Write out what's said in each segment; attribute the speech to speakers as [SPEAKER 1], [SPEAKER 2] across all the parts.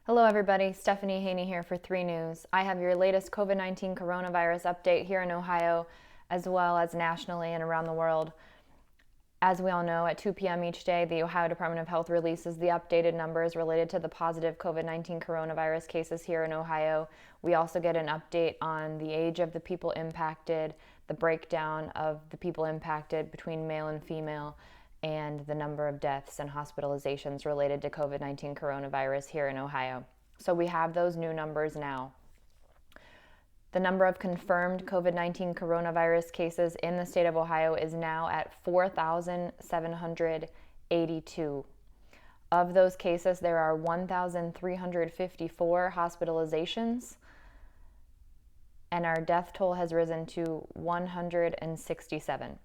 [SPEAKER 1] Hello everybody, Stephanie Haney here for 3 News. I have your latest COVID-19 coronavirus update here in Ohio, as well as nationally and around the world. As we all know, at 2 p.m. each day, the Ohio Department of Health releases the updated numbers related to the positive COVID-19 coronavirus cases here in Ohio. We also get an update on the age of the people impacted, the breakdown of the people impacted between male and female, and the number of deaths and hospitalizations related to COVID-19 coronavirus here in Ohio. So we have those new numbers now. The number of confirmed COVID-19 coronavirus cases in the state of Ohio is now at 4,782. Of those cases, there are 1,354 hospitalizations, and our death toll has risen to 167.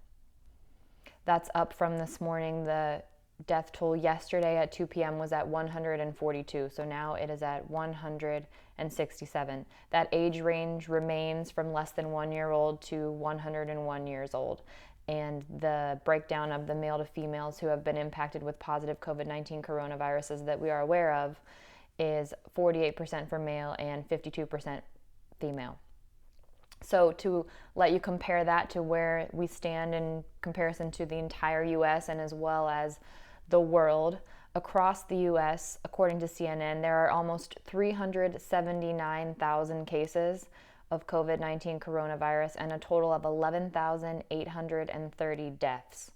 [SPEAKER 1] That's up from this morning. The death toll yesterday at 2 p.m. was at 142, so now it is at 167. That age range remains from less than 1 year old to 101 years old. And the breakdown of the male to females who have been impacted with positive COVID-19 coronaviruses that we are aware of is 48% for male and 52% female. So to let you compare that to where we stand in comparison to the entire U.S. and as well as the world, across the U.S., according to CNN, there are almost 379,000 cases of COVID-19 coronavirus and a total of 11,830 deaths.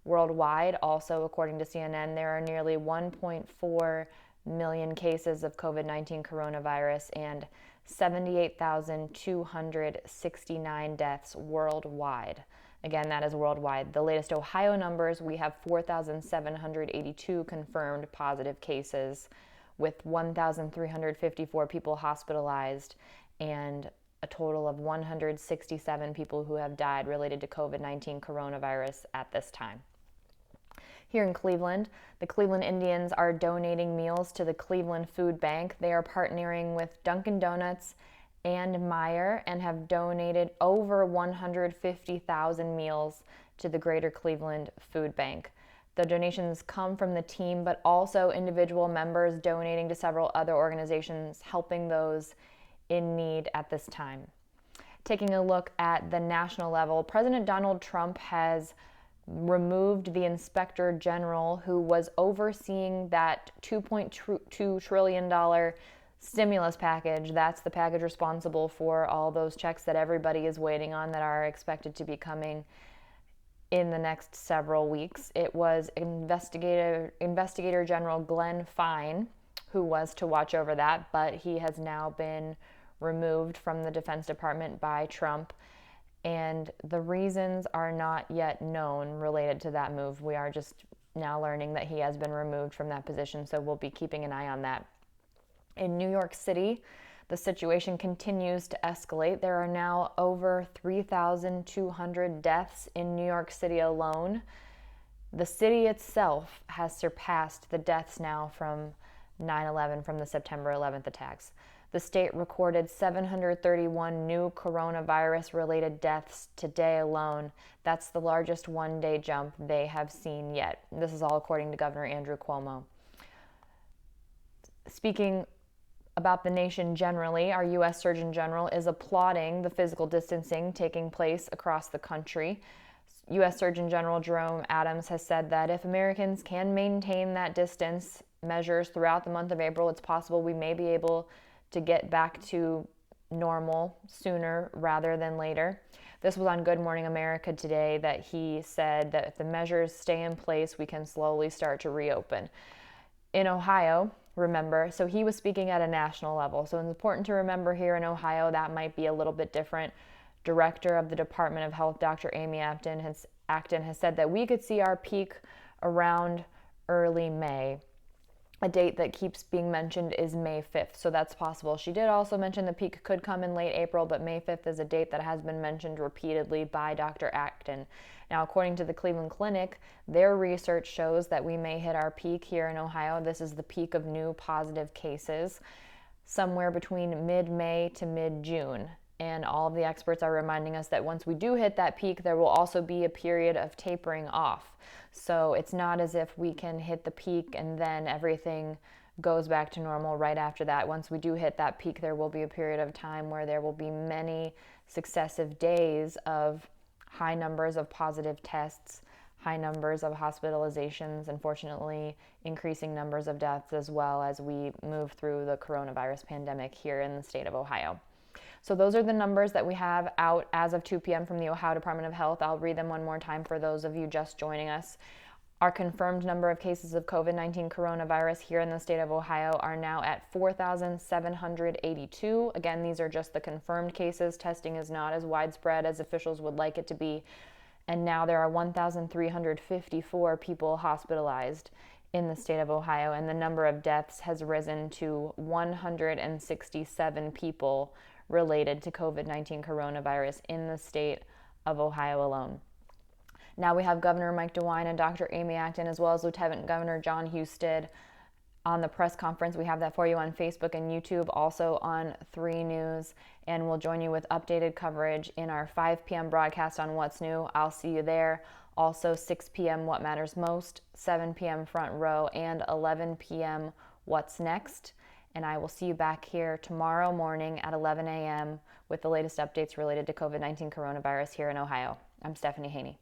[SPEAKER 1] Worldwide, also according to CNN, there are nearly 1.4 million cases of COVID-19 coronavirus and 78,269 deaths worldwide. Again, that is worldwide. The latest Ohio numbers, we have 4,782 confirmed positive cases with 1,354 people hospitalized and a total of 167 people who have died related to COVID-19 coronavirus at this time. Here in Cleveland, the Cleveland Indians are donating meals to the Cleveland Food Bank. They are partnering with Dunkin' Donuts and Meijer and have donated over 150,000 meals to the Greater Cleveland Food Bank. The donations come from the team, but also individual members donating to several other organizations helping those in need at this time. Taking a look at the national level, President Donald Trump has removed the Inspector General who was overseeing that $2.2 trillion stimulus package. That's the package responsible for all those checks that everybody is waiting on that are expected to be coming in the next several weeks. It was Investigator General Glenn Fine who was to watch over that, but he has now been removed from the Defense Department by Trump. And the reasons are not yet known related to that move. We are just now learning that he has been removed from that position, so we'll be keeping an eye on that. In New York City, the situation continues to escalate. There are now over 3,200 deaths in New York City alone. The city itself has surpassed the deaths now from 9/11, from the September 11th attacks. The state recorded 731 new coronavirus-related deaths today alone. That's the largest one-day jump they have seen yet. This is all according to Governor Andrew Cuomo. Speaking about the nation generally, our U.S. Surgeon General is applauding the physical distancing taking place across the country. U.S. Surgeon General Jerome Adams has said that if Americans can maintain that distance measures throughout the month of April, it's possible we may be able to get back to normal sooner rather than later. This was on Good Morning America today that he said that if the measures stay in place, we can slowly start to reopen. In Ohio, remember, so he was speaking at a national level. So it's important to remember here in Ohio that might be a little bit different. Director of the Department of Health, Dr. Amy Acton, has said that we could see our peak around early May. A date that keeps being mentioned is May 5th, so that's possible. She did also mention the peak could come in late April, but May 5th is a date that has been mentioned repeatedly by Dr. Acton. Now, according to the Cleveland Clinic, their research shows that we may hit our peak here in Ohio. This is the peak of new positive cases, somewhere between mid-May to mid-June. And all of the experts are reminding us that once we do hit that peak, there will also be a period of tapering off. So it's not as if we can hit the peak and then everything goes back to normal right after that. Once we do hit that peak, there will be a period of time where there will be many successive days of high numbers of positive tests, high numbers of hospitalizations, unfortunately, increasing numbers of deaths as well as we move through the coronavirus pandemic here in the state of Ohio. So those are the numbers that we have out as of 2 p.m. from the Ohio Department of Health. I'll read them one more time for those of you just joining us. Our confirmed number of cases of COVID-19 coronavirus here in the state of Ohio are now at 4,782. Again, these are just the confirmed cases. Testing is not as widespread as officials would like it to be. And now there are 1,354 people hospitalized in the state of Ohio, and the number of deaths has risen to 167 people related to COVID-19 coronavirus in the state of Ohio alone. Now we have Governor Mike DeWine and Dr. Amy Acton, as well as Lieutenant Governor John Husted on the press conference. We have that for you on Facebook and YouTube, also on 3 News, and we'll join you with updated coverage in our 5 p.m. broadcast on What's New. I'll see you there. Also 6 p.m. What Matters Most, 7 p.m. Front Row, and 11 p.m. What's Next. And I will see you back here tomorrow morning at 11 a.m. with the latest updates related to COVID-19 coronavirus here in Ohio. I'm Stephanie Haney.